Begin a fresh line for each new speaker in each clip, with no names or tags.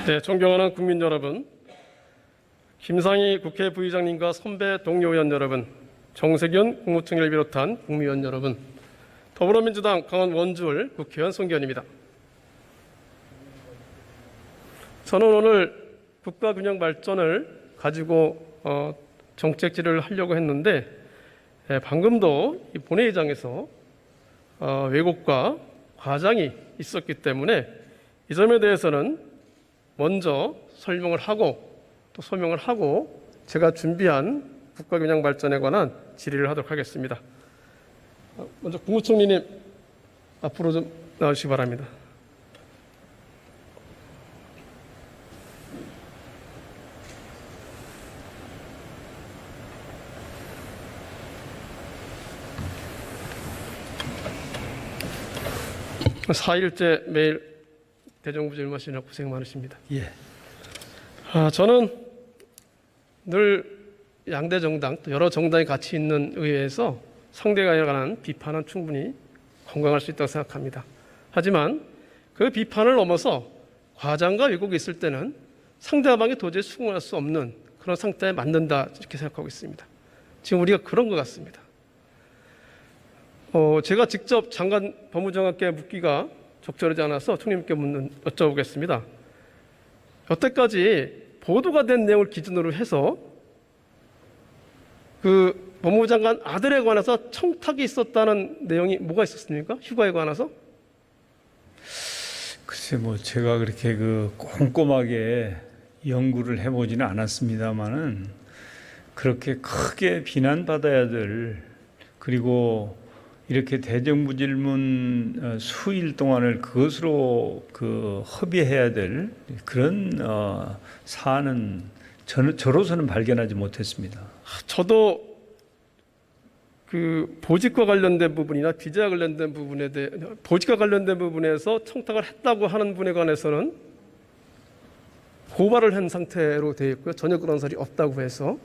네, 존경하는 국민 여러분, 김상희 국회 부의장님과 선배 동료 의원 여러분, 정세균 국무총리를 비롯한 국무위원 여러분, 더불어민주당 강원 원주을 국회의원 송기현입니다. 저는 오늘 국가균형 발전을 가지고 정책 질의를 하려고 했는데 방금도 이 본회의장에서 왜곡과 과장이 있었기 때문에 이 점에 대해서는 먼저 설명을 하고 또 소명을 하고 제가 준비한 국가균형 발전에 관한 질의를 하도록 하겠습니다. 먼저 국무총리님 앞으로 좀 나와주시기 바랍니다. (4일째) 매일 대정부 질문하시느라 고생 많으십니다.
예.
저는 늘 양대 정당 또 여러 정당이 같이 있는 의회에서 상대방에 관한 비판은 충분히 건강할 수 있다고 생각합니다. 하지만 그 비판을 넘어서 과장과 왜곡이 있을 때는 상대방이 도저히 수긍할 수 없는 그런 상태에 만든다 이렇게 생각하고 있습니다. 지금 우리가 그런 것 같습니다. 제가 직접 장관 법무장관께 묻기가 적절하지 않아서 총리님께 여쭤보겠습니다. 여태까지 보도가 된 내용을 기준으로 해서 그 법무부 장관 아들에 관해서 청탁이 있었다는 내용이 뭐가 있었습니까? 휴가에 관해서?
글쎄 제가 그렇게 꼼꼼하게 연구를 해보지는 않았습니다만은 그렇게 크게 비난받아야 될, 그리고 이렇게 대정부 질문 수일 동안을 그것으로 허비해야 될 그런 사안은 저로서는 발견하지 못했습니다.
저도 그 보직과 관련된 부분이나 비자와 관련된 부분에 대해 보직과 관련된 부분에서 청탁을 했다고 하는 분에 관해서는 고발을 한 상태로 되어 있고요. 전혀 그런 사실이 없다고 해서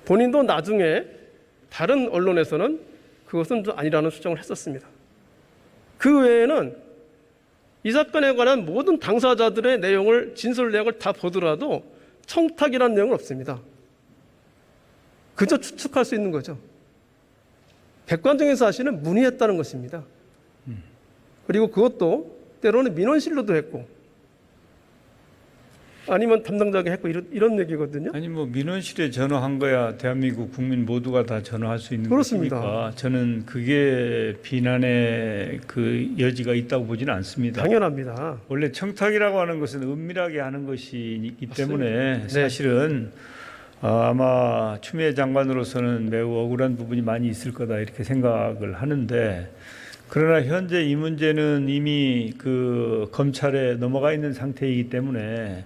본인도 나중에 다른 언론에서는 그것은 좀 아니라는 주장을 했었습니다. 그 외에는 이 사건에 관한 모든 당사자들의 내용을 진술 내역을 다 보더라도 청탁이라는 내용은 없습니다. 그저 추측할 수 있는 거죠. 객관적인 사실은 문의했다는 것입니다. 그리고 그것도 때로는 민원실로도 했고 아니면 담당자에게 했고 이런 얘기거든요.
아니 민원실에 전화한 거야 대한민국 국민 모두가 다 전화할 수 있는
그렇습니다.
것이니까 저는 그게 비난의 여지가 있다고 보지는 않습니다.
당연합니다.
원래 청탁이라고 하는 것은 은밀하게 하는 것이기 때문에
네.
사실은 아마 추미애 장관으로서는 매우 억울한 부분이 많이 있을 거다 이렇게 생각을 하는데, 그러나 현재 이 문제는 이미 검찰에 넘어가 있는 상태이기 때문에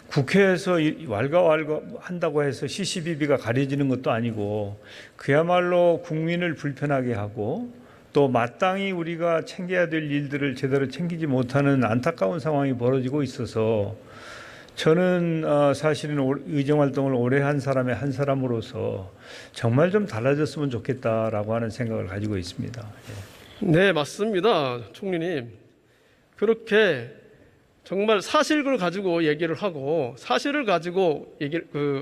국회에서 왈가왈부한다고 해서 CCBB가 가려지는 것도 아니고 그야말로 국민을 불편하게 하고 또 마땅히 우리가 챙겨야 될 일들을 제대로 챙기지 못하는 안타까운 상황이 벌어지고 있어서 저는 사실은 의정활동을 오래 한 사람의 한 사람으로서 정말 좀 달라졌으면 좋겠다라고 하는 생각을 가지고 있습니다.
네, 맞습니다. 총리님. 그렇게 정말 사실을 가지고 얘기를 하고 사실을 가지고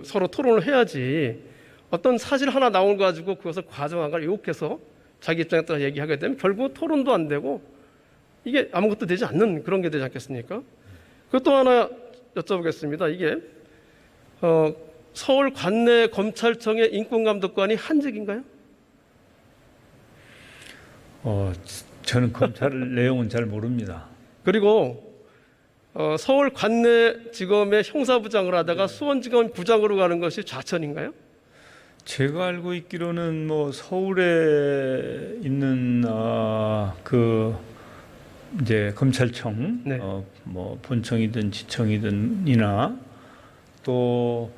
서로 토론을 해야지 어떤 사실 하나 나온 거 가지고 그것을 과정하거나 왜곡해서 자기 입장에 따라 얘기하게 되면 결국 토론도 안 되고 이게 아무것도 되지 않는 그런 게 되지 않겠습니까? 그것도 하나 여쭤보겠습니다. 이게 서울 관내 검찰청의 인권감독관이 한직인가요?
저는 검찰 내용은 잘 모릅니다.
그리고 서울 관내지검의 형사부장을 하다가 수원지검 부장으로 가는 것이 좌천인가요?
제가 알고 있기로는 서울에 있는 이제 검찰청,
네.
본청이든 지청이든이나 또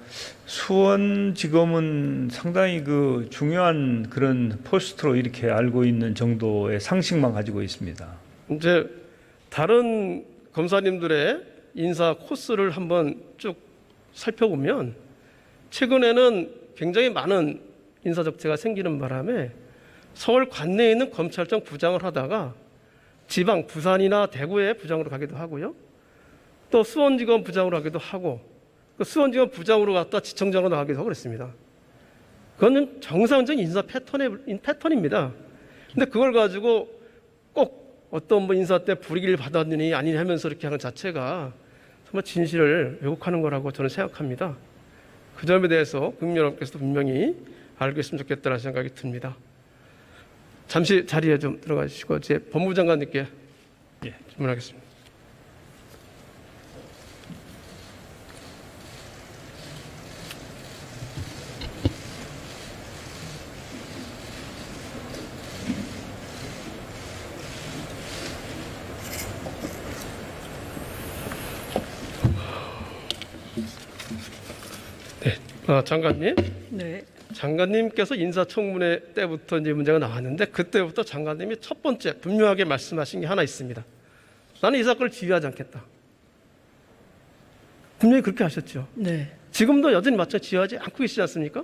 수원지검은 상당히 중요한 그런 포스트로 이렇게 알고 있는 정도의 상식만 가지고 있습니다.
이제 다른 검사님들의 인사 코스를 한번 쭉 살펴보면 최근에는 굉장히 많은 인사 적체가 생기는 바람에 서울 관내에 있는 검찰청 부장을 하다가 지방 부산이나 대구의 부장으로 가기도 하고요. 또 수원지검 부장으로 하기도 하고 그 수원지검 부장으로 갔다 지청장으로 나가기도 하고 그랬습니다. 그거는 정상적인 인사 패턴입니다. 근데 그걸 가지고 꼭 어떤 뭐 인사 때 불이익을 받았느니 아니니 하면서 이렇게 하는 자체가 정말 진실을 왜곡하는 거라고 저는 생각합니다. 그 점에 대해서 국민 여러분께서도 분명히 알고 있으면 좋겠다는 생각이 듭니다. 잠시 자리에 좀 들어가 주시고 제 법무부 장관님께 질문하겠습니다. 장관님,
네.
장관님께서 인사청문회 때부터 이제 문제가 나왔는데 그때부터 장관님이 첫 번째 분명하게 말씀하신 게 하나 있습니다. 나는 이 사건을 지휘하지 않겠다. 분명히 그렇게 하셨죠.
네.
지금도 여전히 마찬가지 지휘하지 않고 계시지 않습니까?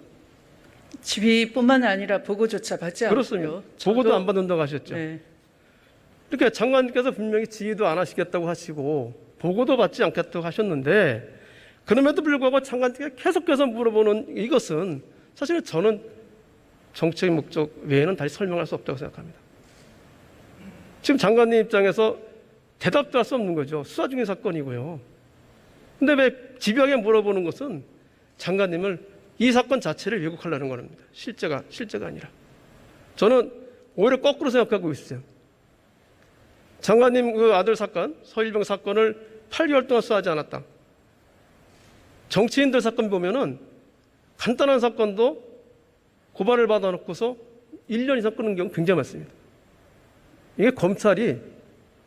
지휘뿐만 아니라 보고조차 받지 않고요.
그렇습니다. 보고도 안 받는다고 하셨죠.
네.
이렇게 장관님께서 분명히 지휘도 안 하시겠다고 하시고 보고도 받지 않겠다고 하셨는데 그럼에도 불구하고 장관님께 계속해서 물어보는 이것은 사실은 저는 정치적인 목적 외에는 다시 설명할 수 없다고 생각합니다. 지금 장관님 입장에서 대답도 할 수 없는 거죠. 수사 중인 사건이고요. 근데 왜 집요하게 물어보는 것은 장관님을 이 사건 자체를 왜곡하려는 겁니다. 실제가 아니라. 저는 오히려 거꾸로 생각하고 있어요. 장관님 그 아들 사건, 서일병 사건을 8개월 동안 수사하지 않았다. 정치인들 사건 보면은 간단한 사건도 고발을 받아놓고서 1년 이상 끄는 경우 굉장히 많습니다. 이게 검찰이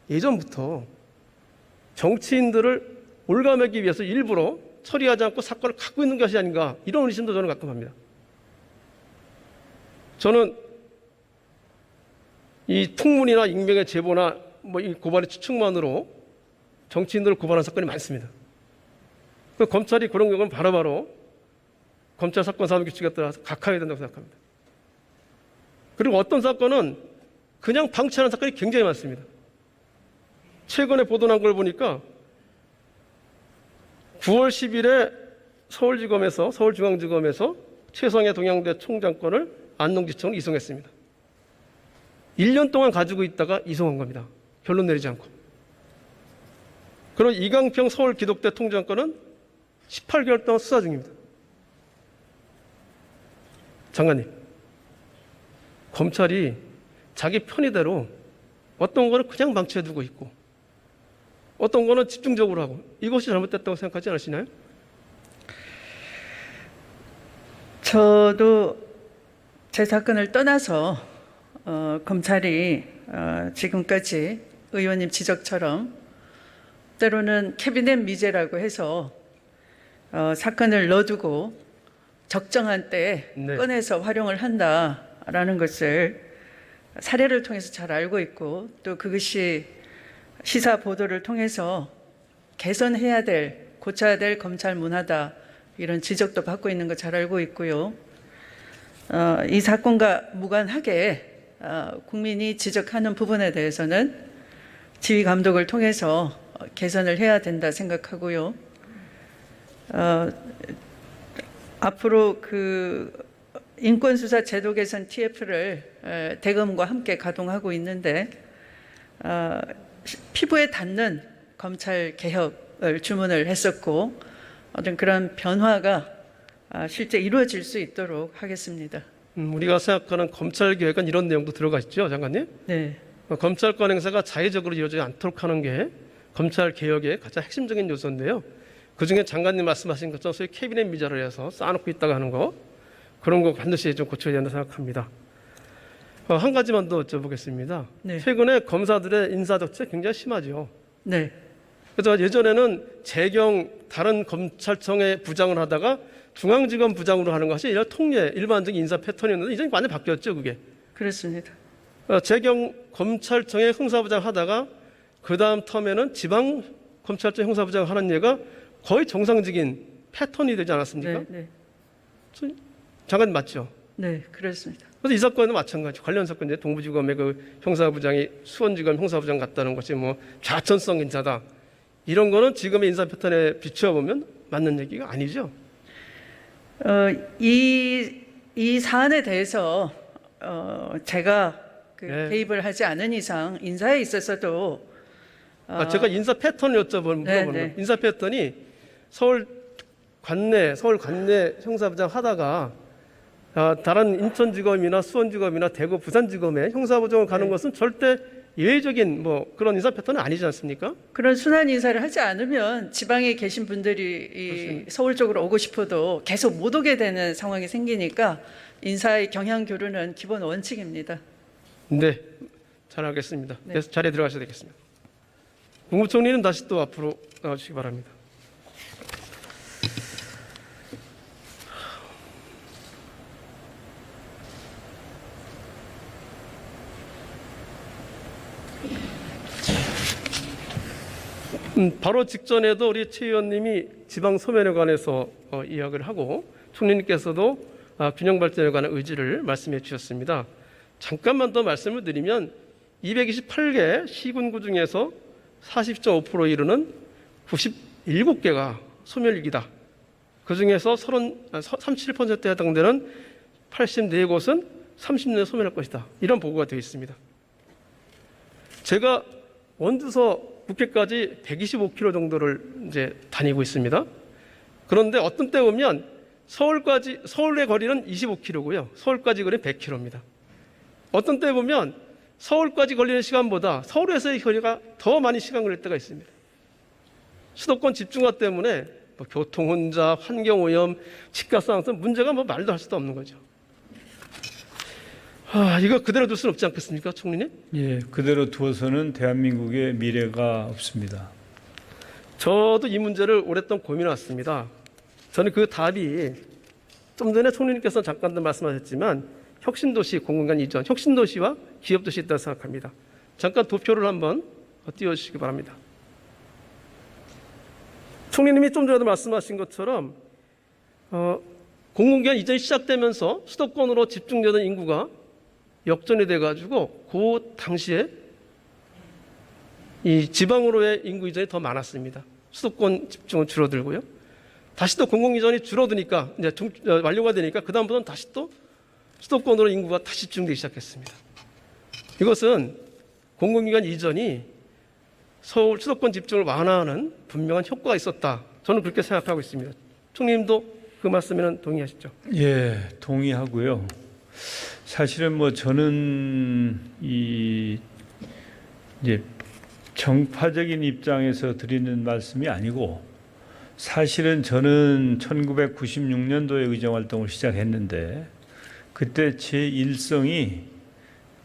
예전부터 정치인들을 올가매기 위해서 일부러 처리하지 않고 사건을 갖고 있는 것이 아닌가 이런 의심도 저는 가끔 합니다. 저는 이 특문이나 익명의 제보나 뭐 이 고발의 추측만으로 정치인들을 고발한 사건이 많습니다. 그 검찰이 그런 경우는 바로바로 검찰 사건 사무 규칙에 따라서 각하해야 된다고 생각합니다. 그리고 어떤 사건은 그냥 방치하는 사건이 굉장히 많습니다. 최근에 보도난 걸 보니까 9월 10일에 서울중앙지검에서 최성해 동양대 총장권을 안동지청으로 이송했습니다. 1년 동안 가지고 있다가 이송한 겁니다. 결론 내리지 않고. 그리고 이강평 서울기독대 통장권은 18개월 동안 수사 중입니다. 장관님, 검찰이 자기 편의대로 어떤 거는 그냥 방치해두고 있고 어떤 거는 집중적으로 하고 이것이 잘못됐다고 생각하지 않으시나요?
저도 제 사건을 떠나서 검찰이 지금까지 의원님 지적처럼 때로는 캐비넷 미제라고 해서 사건을 넣어두고 적정한 때에 꺼내서 활용을 한다라는 것을 사례를 통해서 잘 알고 있고 또 그것이 시사 보도를 통해서 개선해야 될, 고쳐야 될 검찰 문화다 이런 지적도 받고 있는 거 잘 알고 있고요. 이 사건과 무관하게 국민이 지적하는 부분에 대해서는 지휘 감독을 통해서 개선을 해야 된다 생각하고요. 앞으로 그 인권수사 제도 개선 TF를 대검과 함께 가동하고 있는데 피부에 닿는 검찰 개혁을 주문을 했었고 어떤 그런 변화가 실제 이루어질 수 있도록 하겠습니다.
우리가 생각하는 검찰 개혁은 이런 내용도 들어가 있죠, 장관님?
네.
검찰권 행사가 자의적으로 이루어지지 않도록 하는 게 검찰 개혁의 가장 핵심적인 요소인데요. 그중에 장관님 말씀하신 것처럼 소위 캐비넷 미자를 해서 쌓아놓고 있다가 하는 거 그런 거 반드시 좀 고쳐야 된다고 생각합니다. 한 가지만 더 여쭤보겠습니다.
네.
최근에 검사들의 인사적체 굉장히 심하죠.
네.
그래서 예전에는 재경 다른 검찰청의 부장을 하다가 중앙지검 부장으로 하는 것이 통례 일반적인 인사 패턴이었는데 이제 많이 바뀌었죠, 그게.
그렇습니다.
재경 검찰청의 형사부장 하다가 그 다음 텀에는 지방 검찰청 형사부장 하는 예가 거의 정상적인 패턴이 되지 않았습니까?
네.
장관님 맞죠?
네, 그렇습니다.
그래서 이 사건은 마찬가지. 관련 사건 이제 동부지검의 그 형사부장이 수원지검 형사부장 같다는 것이 뭐 좌천성 인사다 이런 거는 지금의 인사 패턴에 비추어 보면 맞는 얘기가 아니죠.
이 사안에 대해서 제가
네.
개입을 하지 않은 이상 인사에 있어서도
제가 인사 패턴을 물어보는
네,
거예요.
네.
인사 패턴이 서울 관내 형사부장 하다가 다른 인천지검이나 수원지검이나 대구 부산지검에 형사부장을 가는
네.
것은 절대 예외적인 그런 인사 패턴은 아니지 않습니까?
그런 순환 인사를 하지 않으면 지방에 계신 분들이 서울 쪽으로 오고 싶어도 계속 못 오게 되는 상황이 생기니까 인사의 경향 교류는 기본 원칙입니다.
네, 잘 알겠습니다.
네.
그래서 자리에 들어가셔야 되겠습니다. 국무총리는 다시 또 앞으로 나와주시기 바랍니다. 바로 직전에도 우리 최 의원님이 지방 소멸에 관해서 이야기를 하고 총리님께서도 균형 발전에 관한 의지를 말씀해 주셨습니다. 잠깐만 더 말씀을 드리면 228개 시군구 중에서 40.5%에 이르는 97개가 소멸위기다. 그중에서 37%에 해당되는 84곳은 30년에 소멸할 것이다. 이런 보고가 되어 있습니다. 제가 원주서 국회까지 125km 정도를 이제 다니고 있습니다. 그런데 어떤 때 보면 서울의 거리는 25km고요. 서울까지 거리는 100km입니다. 어떤 때 보면 서울까지 걸리는 시간보다 서울에서의 거리가 더 많이 시간 걸릴 때가 있습니다. 수도권 집중화 때문에 교통 혼잡, 환경 오염, 집값 상승 문제가 말도 할 수도 없는 거죠. 이거 그대로 둘 수는 없지 않겠습니까, 총리님?
예, 그대로 두어서는 대한민국의 미래가 없습니다.
저도 이 문제를 오랫동안 고민해 왔습니다. 저는 그 답이 좀 전에 총리님께서 잠깐 말씀하셨지만 혁신도시 공공간 이전, 혁신도시와 기업도시 있다고 생각합니다. 잠깐 도표를 한번 띄워주시기 바랍니다. 총리님이 좀 전에도 말씀하신 것처럼 공공기관 이전이 시작되면서 수도권으로 집중되던 인구가 역전이 돼가지고 그 당시에 이 지방으로의 인구 이전이 더 많았습니다. 수도권 집중은 줄어들고요. 다시 또 공공이전이 줄어드니까 이제 완료가 되니까 그 다음부터는 다시 또 수도권으로 인구가 다시 집중되기 시작했습니다. 이것은 공공기관 이전이 서울 수도권 집중을 완화하는 분명한 효과가 있었다. 저는 그렇게 생각하고 있습니다. 총리님도 그 말씀에는 동의하시죠?
예, 동의하고요. 사실은 저는 이제 정파적인 입장에서 드리는 말씀이 아니고 사실은 저는 1996년도에 의정활동을 시작했는데 그때 제 일성이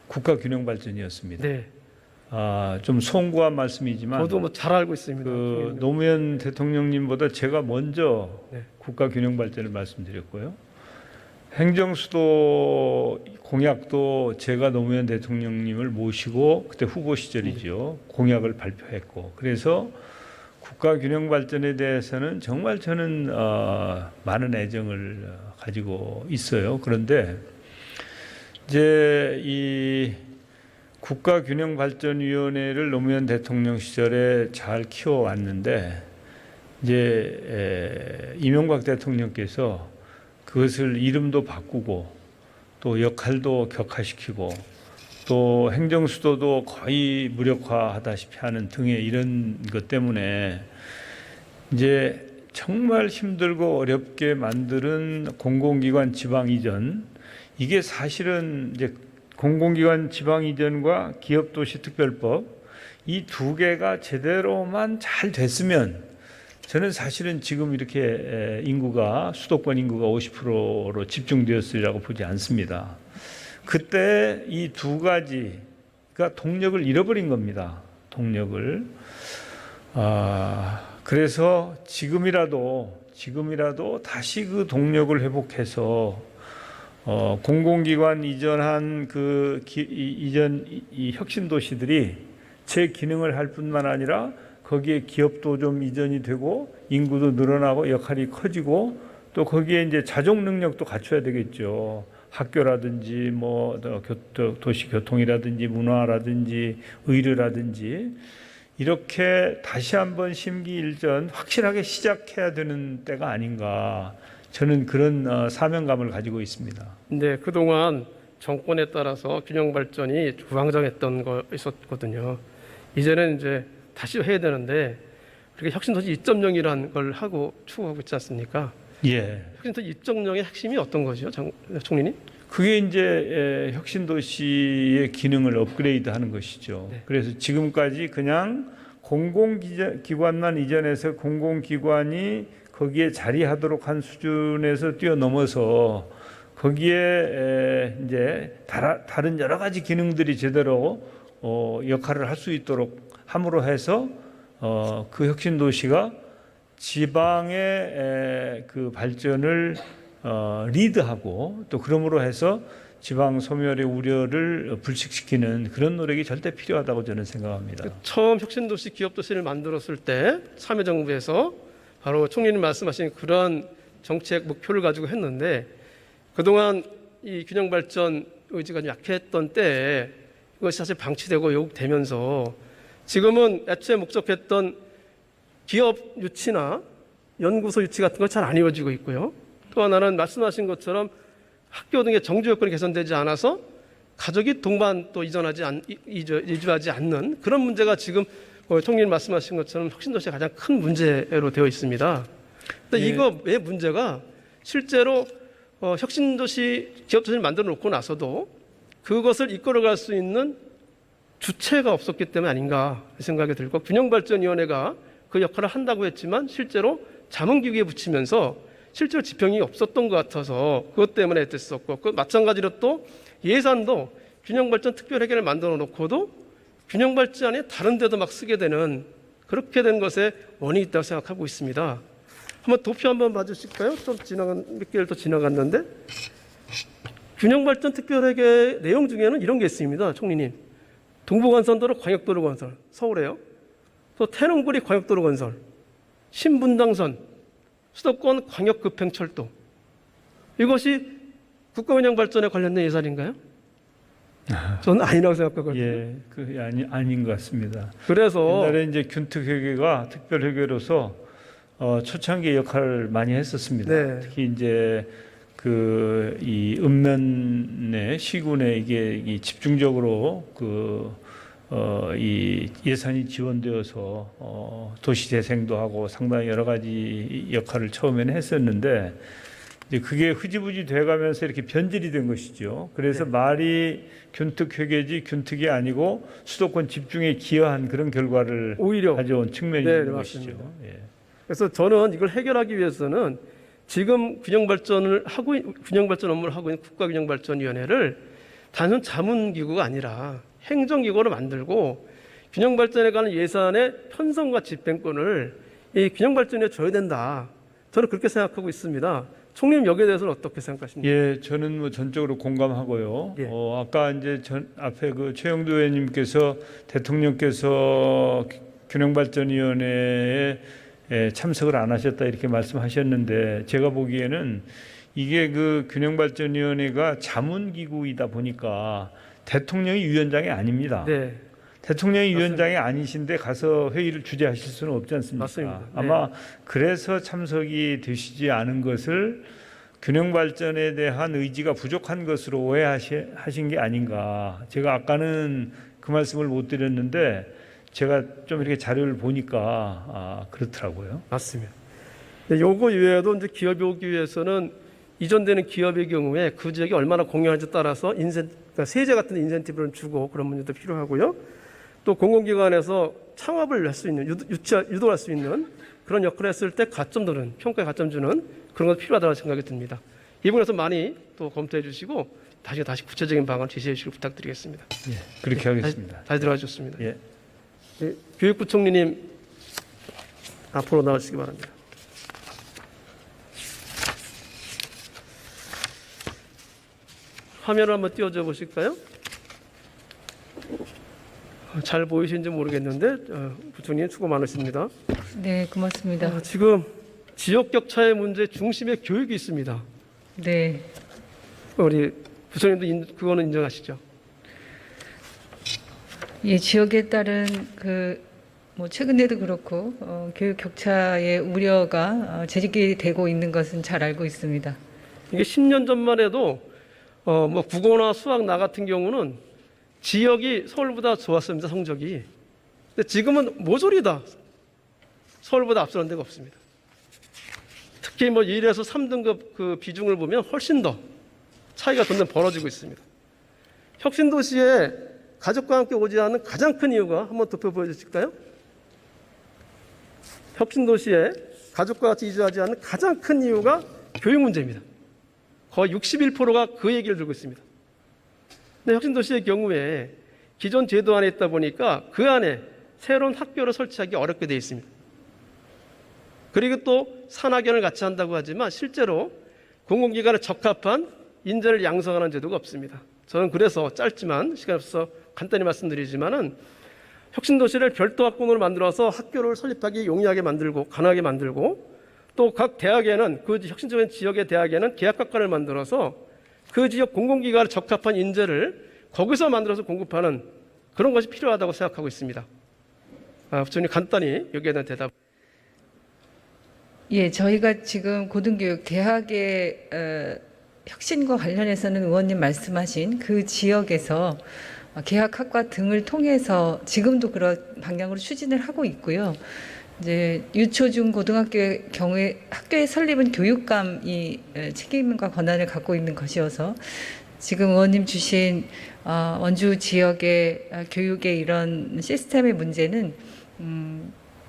국가균형발전이었습니다.
네.
좀 송구한 말씀이지만
저도 잘 알고 있습니다.
노무현 대통령님보다 제가 먼저
네.
국가균형발전을 말씀드렸고요. 행정수도 공약도 제가 노무현 대통령님을 모시고 그때 후보 시절이죠. 공약을 발표했고 그래서 국가균형발전에 대해서는 정말 저는 많은 애정을 가지고 있어요. 그런데 이제 이 국가균형발전위원회를 노무현 대통령 시절에 잘 키워왔는데 이제 이명박 대통령께서 그것을 이름도 바꾸고 또 역할도 격화시키고 또 행정수도도 거의 무력화하다시피 하는 등의 이런 것 때문에 이제 정말 힘들고 어렵게 만드는 공공기관 지방 이전, 이게 사실은 이제 공공기관 지방 이전과 기업도시 특별법 이 두 개가 제대로만 잘 됐으면 저는 사실은 지금 이렇게 수도권 인구가 50%로 집중되었으리라고 보지 않습니다. 그때 이 두 가지가 동력을 잃어버린 겁니다. 동력을. 그래서 지금이라도 다시 그 동력을 회복해서 공공기관 이전한 이 혁신 도시들이 제 기능을 할 뿐만 아니라 거기에 기업도 좀 이전이 되고 인구도 늘어나고 역할이 커지고 또 거기에 이제 자족 능력도 갖춰야 되겠죠. 학교라든지 도시 교통이라든지 문화라든지 의료라든지 이렇게 다시 한번 심기일전 확실하게 시작해야 되는 때가 아닌가, 저는 그런 사명감을 가지고 있습니다.
근데 그동안 정권에 따라서 균형 발전이 주황장했던 거 있었거든요. 이제는 이제 다시 해야 되는데 그렇게 혁신도시 2.0이라는 걸 하고 추구하고 있지 않습니까?
예.
혁신도시 2.0의 핵심이 어떤 거죠, 총리님?
그게 이제 혁신도시의 기능을 업그레이드하는 것이죠.
네.
그래서 지금까지 그냥 공공기관만 이전해서 공공기관이 거기에 자리하도록 한 수준에서 뛰어넘어서 거기에 이제 다른 여러 가지 기능들이 제대로 역할을 할 수 있도록 함으로 해서 그 혁신도시가 지방의 그 발전을 리드하고, 또 그러므로 해서 지방 소멸의 우려를 불식시키는 그런 노력이 절대 필요하다고 저는 생각합니다.
처음 혁신도시 기업도시를 만들었을 때 참여정부에서 바로 총리님 말씀하신 그런 정책 목표를 가지고 했는데, 그동안 이 균형발전 의지가 좀 약했던 때에 이것이 사실 방치되고 왜곡되면서 지금은 애초에 목적했던 기업 유치나 연구소 유치 같은 거 잘 안 이루어지고 있고요. 또 하나는 말씀하신 것처럼 학교 등의 정주 여건이 개선되지 않아서 가족이 동반 또 이주하지 않는 그런 문제가 지금 총리님 말씀하신 것처럼 혁신도시의 가장 큰 문제로 되어 있습니다. 근데
예.
이거 왜 문제가 실제로 혁신도시 기업도시를 만들어 놓고 나서도 그것을 이끌어갈 수 있는 주체가 없었기 때문에 아닌가 생각이 들고, 균형발전위원회가 그 역할을 한다고 했지만 실제로 자문기구에 붙이면서 실제로 지평이 없었던 것 같아서 그것 때문에 됐었고, 그 마찬가지로 또 예산도 균형발전 특별회계를 만들어 놓고도 균형발전이 다른 데도 막 쓰게 되는, 그렇게 된 것에 원인이 있다고 생각하고 있습니다. 한번 도표 한번 봐주실까요? 좀 몇 개를 더 지나갔는데, 균형발전 특별회계 내용 중에는 이런 게 있습니다, 총리님. 동부간선도로 광역도로 건설, 서울에요. 또 태릉구리 광역도로 건설, 신분당선, 수도권 광역급행철도. 이것이 국가운영발전에 관련된 예산인가요? 저는 아니라고 생각하거든요.
예, 그 아닌 것 같습니다.
그래서
옛날에 이제 균특회계가 특별회계로서 초창기 역할을 많이 했었습니다.
네.
특히 이제 이 읍면의 시군에 이게 집중적으로 이 예산이 지원되어서 도시 재생도 하고 상당히 여러 가지 역할을 처음에는 했었는데, 이제 그게 흐지부지 돼가면서 이렇게 변질이 된 것이죠. 그래서
네.
말이 균특회계지 균특이 아니고 수도권 집중에 기여한 그런 결과를
오히려
가져온 측면이
네,
있는
맞습니다.
것이죠. 예.
그래서 저는 이걸 해결하기 위해서는 지금 균형발전 업무를 하고 있는 국가균형발전위원회를 단순 자문기구가 아니라 행정기구로 만들고 균형발전에 관한 예산의 편성과 집행권을 이 균형발전에 줘야 된다. 저는 그렇게 생각하고 있습니다. 총리님 여기에 대해서는 어떻게 생각하십니까?
예, 저는 뭐 전적으로 공감하고요.
예.
아까 이제 앞에 최영도 의원님께서 대통령께서 균형발전위원회에 참석을 안 하셨다 이렇게 말씀하셨는데, 제가 보기에는 이게 그 균형발전위원회가 자문기구이다 보니까 대통령이 위원장이 아닙니다.
네,
대통령이
맞습니다.
위원장이 아니신데 가서 회의를 주재하실 수는 없지 않습니까?
맞습니다. 네.
아마 그래서 참석이 되시지 않은 것을 균형발전에 대한 의지가 부족한 것으로 오해하신 게 아닌가. 제가 아까는 그 말씀을 못 드렸는데 제가 좀 이렇게 자료를 보니까 그렇더라고요.
맞습니다. 요거 이외에도 이제 기업이 오기 위해서는 이전되는 기업의 경우에 그 지역이 얼마나 공유하는지 따라서 그러니까 세제 같은 인센티브를 주고 그런 문제도 필요하고요. 또 공공기관에서 창업을 할 수 있는 유도할 수 있는 그런 역할을 했을 때 가점들은 평가에 가점 주는 그런 것도 필요하다고 생각이 듭니다. 이 부분에서 많이 또 검토해 주시고 다시 구체적인 방안을 제시해 주시길 부탁드리겠습니다.
예, 그렇게 하겠습니다.
다시 들어가 주셨습니다.
예.
네, 교육부총리님 앞으로 나와주시기 바랍니다. 화면을 한번 띄워줘 보실까요? 잘 보이시는지 모르겠는데 부총님 수고 많으십니다.
네, 고맙습니다.
지금 지역 격차의 문제 중심에 교육이 있습니다.
네,
우리 부총님도 그거는 인정하시죠?
예, 지역에 따른 그 뭐 최근에도 그렇고 교육 격차의 우려가 제기되고 있는 것은 잘 알고 있습니다.
이게 10년 전만 해도 뭐 국어나 수학 나 같은 경우는 지역이 서울보다 좋았습니다, 성적이. 근데 지금은 모조리다. 서울보다 앞서는 데가 없습니다. 특히 뭐 1에서 3등급 그 비중을 보면 훨씬 더 차이가 점점 벌어지고 있습니다. 혁신도시에 가족과 함께 오지 않는 가장 큰 이유가 한번 덮여 보여주실까요? 혁신도시에 가족과 같이 이주하지 않는 가장 큰 이유가 교육 문제입니다. 거의 61%가 그 얘기를 들고 있습니다. 근데 혁신도시의 경우에 기존 제도 안에 있다 보니까 그 안에 새로운 학교를 설치하기 어렵게 되어 있습니다. 그리고 또 산학연을 같이 한다고 하지만 실제로 공공기관에 적합한 인재를 양성하는 제도가 없습니다. 저는 그래서 짧지만 시간이 없어서 간단히 말씀드리지만은 혁신도시를 별도 학군으로 만들어서 학교를 설립하기 용이하게 만들고 가능하게 만들고 또 각 대학에는 그 혁신적인 지역의 대학에는 계약학과를 만들어서 그 지역 공공기관에 적합한 인재를 거기서 만들어서 공급하는 그런 것이 필요하다고 생각하고 있습니다. 부처님 간단히 여기에 대한 대답.
예, 저희가 지금 고등교육 대학의 혁신과 관련해서는 의원님 말씀하신 그 지역에서 계약학과 등을 통해서 지금도 그런 방향으로 추진을 하고 있고요. 이제 유초, 중, 고등학교의 경우에 학교의 설립은 교육감이 책임과 권한을 갖고 있는 것이어서 지금 의원님 주신 원주 지역의 교육의 이런 시스템의 문제는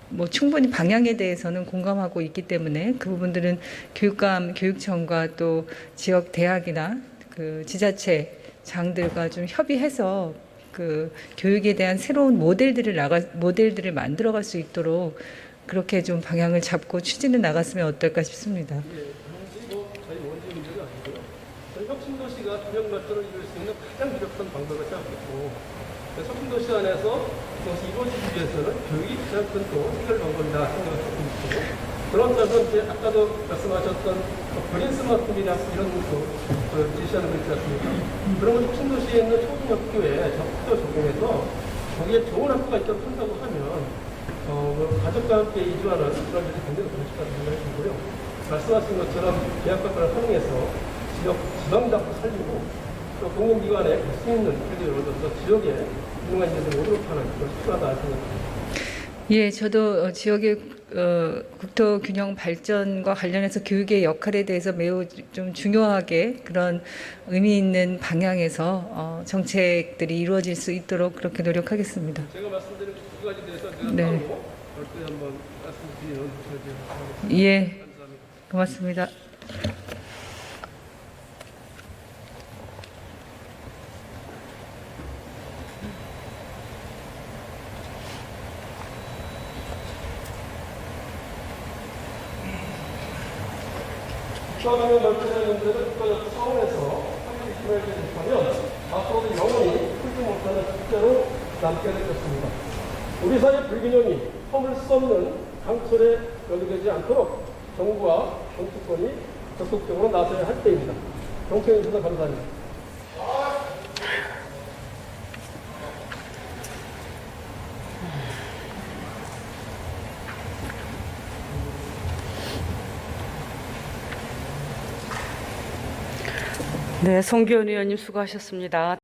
뭐 충분히 방향에 대해서는 공감하고 있기 때문에 그 부분들은 교육감, 교육청과 또 지역 대학이나 그 지자체 장들과 좀 협의해서 그 교육에 대한 새로운 모델들을 만들어갈 수 있도록 그렇게 좀 방향을 잡고 추진해 나갔으면 어떨까 싶습니다.
저희 원지 문제가 아니고요. 저희 혁신도시가 균형 발전을 이룰 수 있는 가장 유력한 방법을 생각했고, 혁신도시 안에서 그것이 이루어지기 위해서는 교육이 가장 큰 또 해결 방법이다 생각을 하고 있고, 그런 점에서 이제 아까도 말씀하셨던 그린 스마트이나 이런 거 제시하는 거 있지 않습니까? 그런 걸 혁신도시에 있는 초등학교에 적극적으로 적용해서 거기에 좋은 학교가 있다고 한다고 하면 가족과 함께 이주하는 그런 일이 굉장히 좋을 생각이 들고요. 말씀하신 것처럼 계약학과를 활용해서 지방대학도 살리고 또 공공기관에 수 있는 혜택을 얻어서 지역에 유능한 인재들을 오도록 하는 것이 필요하다 생각합니다.
예, 저도 지역의 국토 균형 발전과 관련해서 교육의 역할에 대해서 매우 좀 중요하게 그런 의미 있는 방향에서 정책들이 이루어질 수 있도록 그렇게 노력하겠습니다.
제가 말씀드린 두 가지 대해서 제가
네.
따로 별도에 한번 말씀드리는 것을
예, 고맙습니다.
국가강연 발표되는 문제를 국가적 차원에서 한국이 필요하게 된다면 앞으로도 영원히 풀지 못하는 숙제로 남게 될 것입니다. 우리 사회 불균형이 허물 수 없는 강철에 연루되지 않도록 정부와 정치권이 적극적으로 나서야 할 때입니다. 경청해 주셔서 감사합니다.
네, 송기현 의원님 수고하셨습니다.